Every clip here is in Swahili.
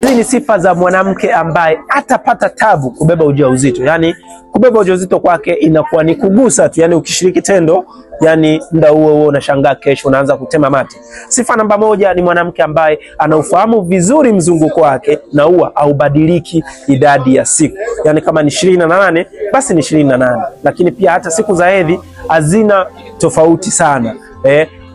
Hizi ni sifa za mwanamke ambaye atapata tabu kubeba ujauzito. Yani kubeba ujauzito kwake inakuwa ni kugusa tu, yani ukishiriki tendo, yani muda huo unashangaa kesho unaanza kutema mate. Sifa namba 1 ni mwanamke ambaye anaufahamu vizuri mzunguko wake na huwa haubadiliki idadi ya siku. Yani kama ni 28 basi ni 28, lakini pia hata siku za hedhi hazina tofauti sana.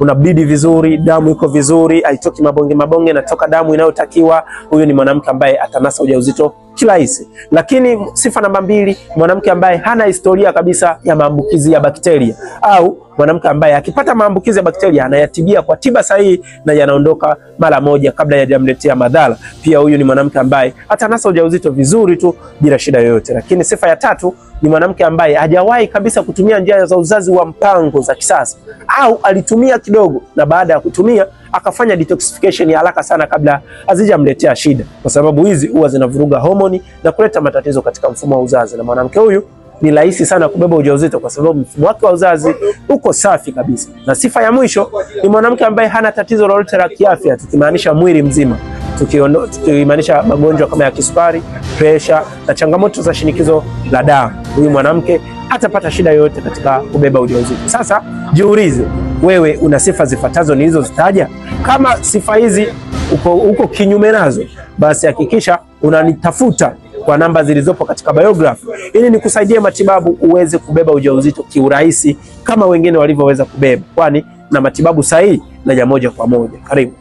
Unabidi vizuri, damu iko vizuri, haitoki mabonge, natoka damu inayotakiwa. Huyu ni mwanamke ambaye atanasa ujauzito kirahisi. Lakini sifa namba 2, mwanamke ambaye hana historia kabisa ya maambukizi ya bakteria, au mwanamke ambaye akipata maambukizi ya bakteria anayatibia kwa tiba sahihi na yanaondoka mara moja kabla yajamletea madhara. Pia huyu ni mwanamke ambaye atanasa ujauzito vizuri tu bila shida yoyote. Lakini sifa ya 3 ni mwanamke ambaye hajawahi kabisa kutumia njia za uzazi wa mpango za kisasa, au alitumia kidogo na baada ya kutumia akafanya detoxification ya haraka sana kabla hazijamletea shida, kwa sababu hizi huwa zinavuruga homoni na kuleta matatizo katika mfumo wa uzazi. Na mwanamke huyu ni rahisi sana kubeba ujauzito kwa sababu mfumo wake wa uzazi uko safi kabisa. Na sifa ya mwisho ni mwanamke ambaye hana tatizo lolote la kiafya, tukimaanisha mwili mzima, tukimaanisha magonjwa kama ya kisukari, pressure na changamoto za shinikizo la damu. Huyu mwanamke hatapata shida yoyote katika kubeba ujauzito. Sasa jiulize, wewe una sifa zifuatazo nilizozitaja? Kama sifa hizi uko kinyume nazo, basi hakikisha unanitafuta kwa namba zilizopo katika biography ili nikusaidie matibabu uweze kubeba ujauzito kiurahisi kama wengine walivyoweza kubeba, kwani na matibabu sahihi na ya moja kwa moja. Karibu.